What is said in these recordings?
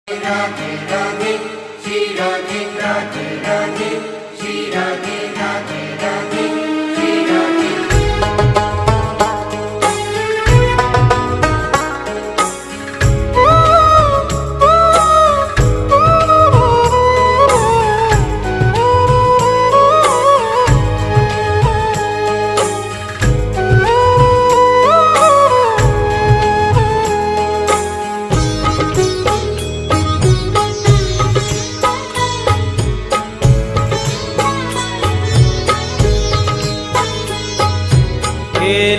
राधे राधे श्री राधे राधे राधे श्री राधे राधे राधे श्री राधे।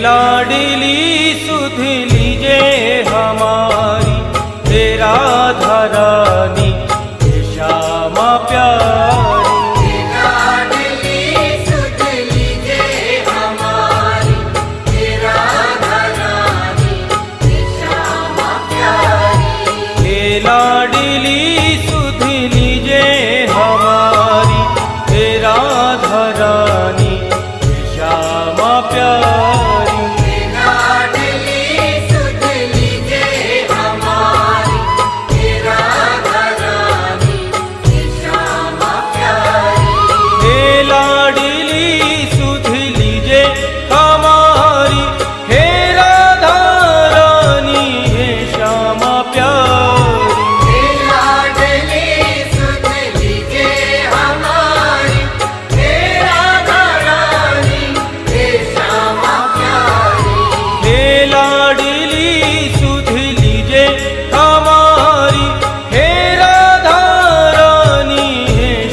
लाडली सुध लीजे हमारी तेरा धरानी श्यामा प्यारी। लाडली सुध लीजे हमारी तेरा धरानी श्यामा प्यारी। लाडली सुध लीजे हमारी तेरा धरानी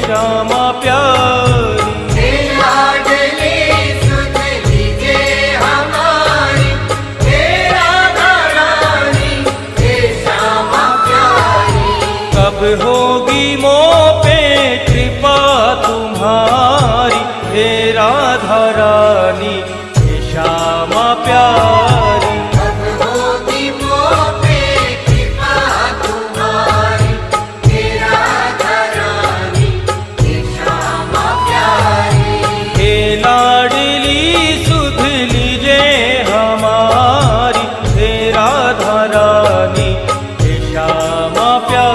श्यामा प्यारी। होगी मोह पे कृपा तुम्हारी हे राधा रानी हे श्यामा प्यारी। अब होगी मोह पे कृपा तुम्हारी हे राधा रानी हे श्यामा प्यारी। हे लाडली सुध लीजे हमारी हे राधा रानी हे श्यामा प्यारी।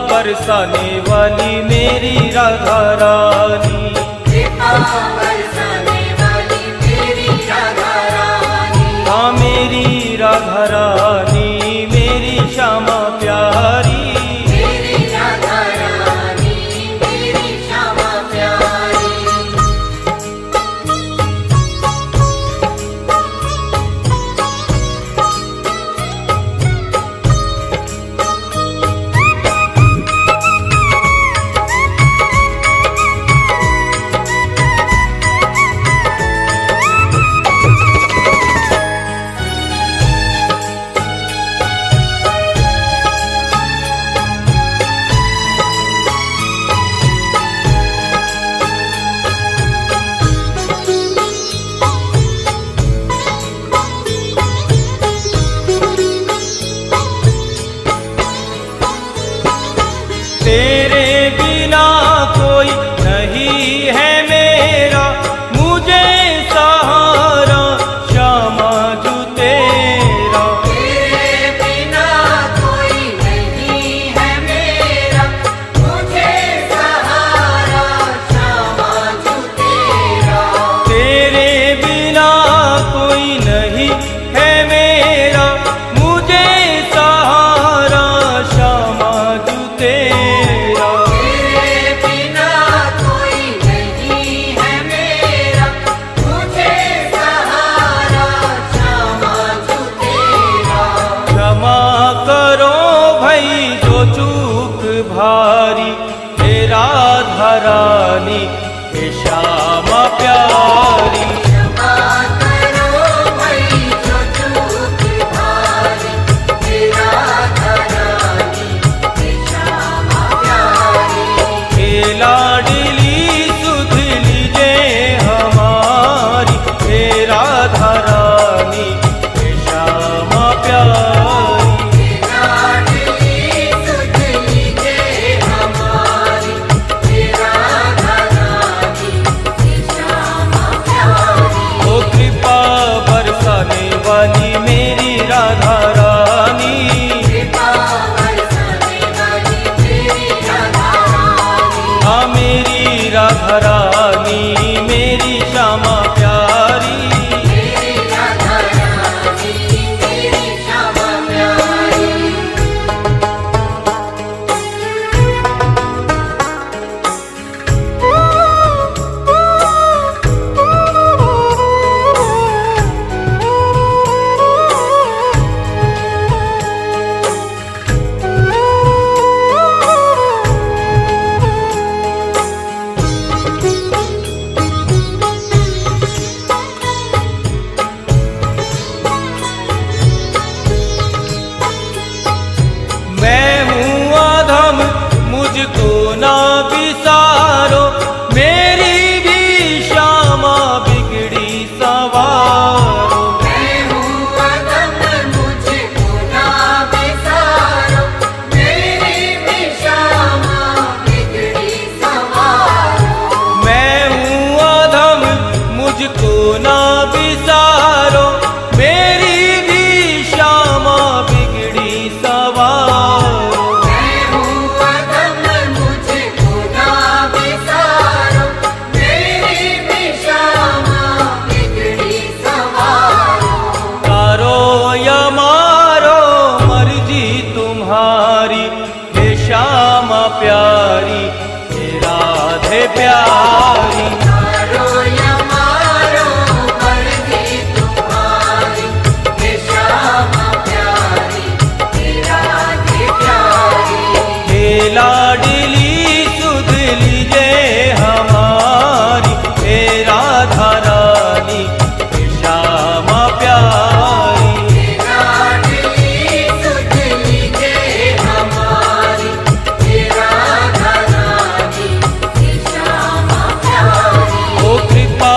बरसाने वाली मेरी राधा रानी, कृपा बरसाने वाली मेरी राधा रानी। हाँ मेरी राधा रानी मेरी श्यामा प्यारी। मेरी राधा रानी मेरी श्यामा प्यारी। तेरे बिना कोई नहीं है मेरा मुझे सहारा श्यामा जू तेरा। तेरे बिना कोई नहीं है मेरा मुझे सहारा श्यामा जू तेरा। तेरे बिना कोई नहीं है मेरा मुझे सहारा श्यामा जू तेरा। भारी हे राधा रानी हे श्यामा प्यारी। क्षमा करो भाई जो चूक भारी हे राधा रानी हे श्यामा प्यारी। हे लाडली सुध लीजे हमारी हे राधा रानी हे श्यामा प्यारी। लाडली सुध लीजे हमारी हे प्यारी। तारो या मारो मर्जी तुम्हारी, हे श्यामा प्यारी, हे राधे प्यारी। हे लाडली सुध लीजे हमारी, हे राधा रानी, हे श्यामा प्यारी। हे लाडली सुध लीजे हमारी, हे राधा रानी, हे श्यामा प्यारी। ओ कृपा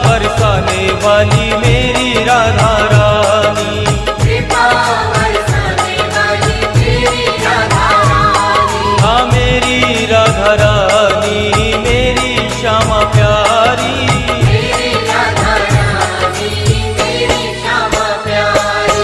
बरसाने वाली मेरी राधा रानी, कृपा बरसाने वाली मेरी राधा रानी, हाँ मेरी राधा रानी, मेरी श्यामा प्यारी। मेरी राधा रानी, मेरी श्यामा प्यारी।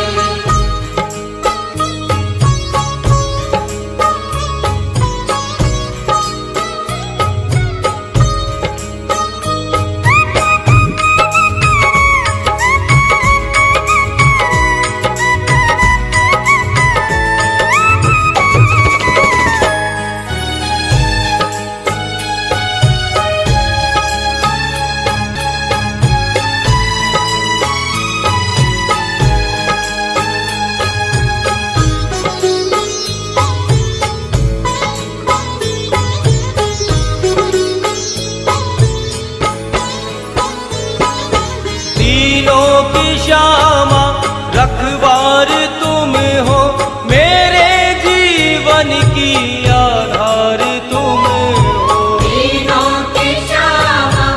तीनों की श्यामा रखवार तुम हो, मेरे जीवन की आधार तुम हो। तीनों की श्यामा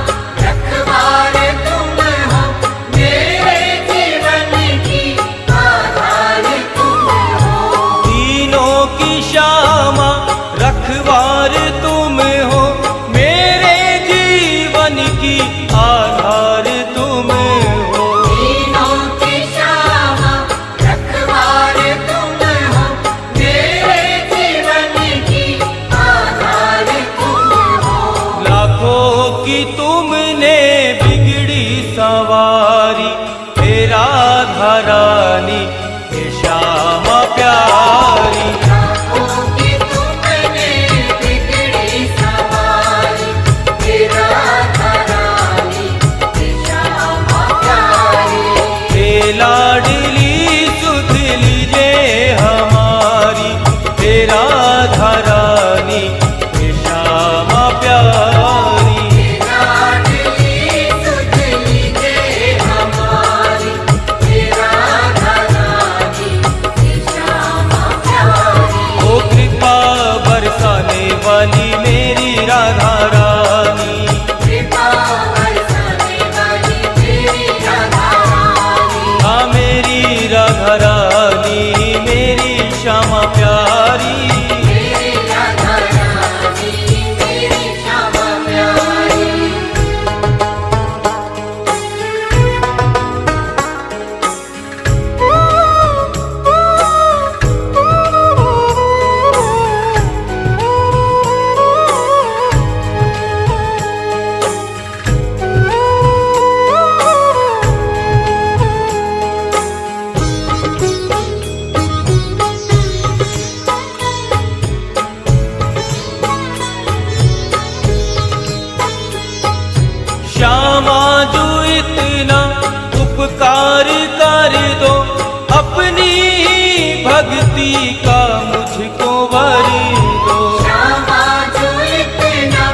रखवार तुम हो, मेरे जीवन की आधार तुम हो। तीनों की श्यामा रखवार तुम हो, मेरे जीवन की आधार तुम हो। तीनों की श्यामा रखवार तुम हो, मेरे जीवन की आधार तुम हो। लाखों की तुमने बिगड़ी सवारी, हे राधा रानी, हे श्यामा प्यारी। लाखों की तुमने बिगड़ी सवारी, हे राधा रानी, हे श्यामा प्यारी। हे लाडली सुध लीजे हमारी, हे राधा रानी, हे श्यामा प्यारी। हे लाडली सुध लीजे हमारी, हे राधा रानी, हे श्यामा प्यारी। ओ कृपा बरसाने वाली मेरी राधा रानी, कृपा बरसाने वाली मेरी राधा रानी, हाँ मेरी राधा रानी, मेरी श्यामा प्यारी। मेरी राधा रानी, मेरी श्यामा प्यारी। श्यामा जो इतना उपकार कर दो, अपनी भक्ति का मुझको वर दो। श्यामा जो इतना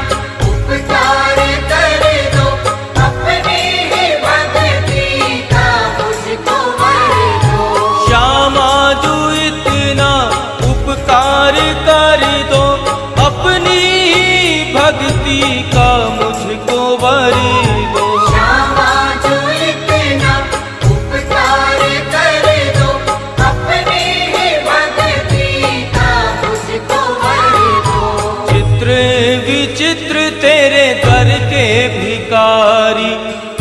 उपकार कर दो, अपनी ही भक्ति का मुझको वर दो। श्यामा जो इतना उपकार कर दो, अपनी भक्ति का मुझको वर दो। श्यामा जो इतना उपकार कर दो, अपनी ही भक्ति का मुझको वर दो। चित्र विचित्र तेरे दर के भिकारी,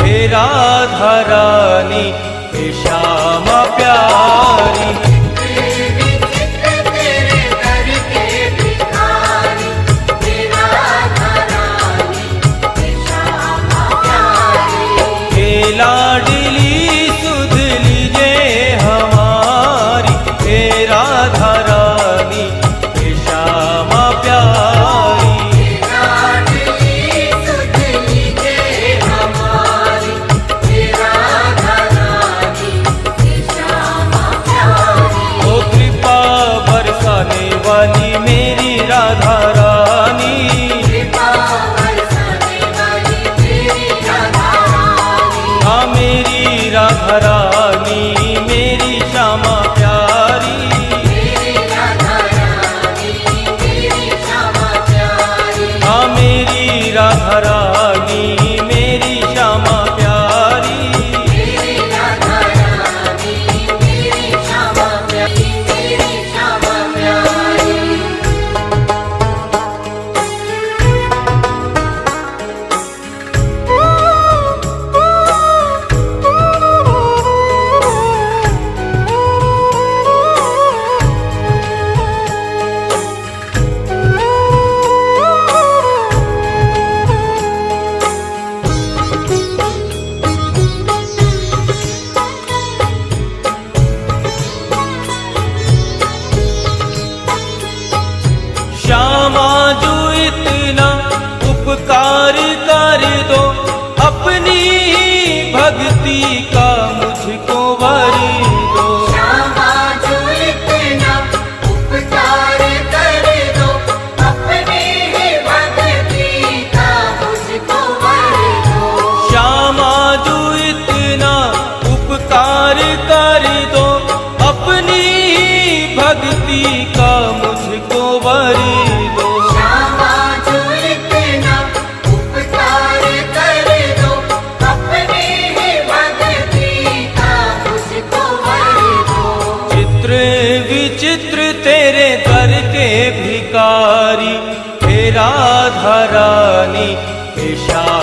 हे राधा रानी, हे श्यामा प्यारी। विचित्र तेरे दर के भिखारी, हे राधा रानी, हे श्यामा प्यारी। हे लाडली सुध लीजे हमारी, हे राधा रानी, हे श्यामा प्यारी। हे रानी, हे श्याम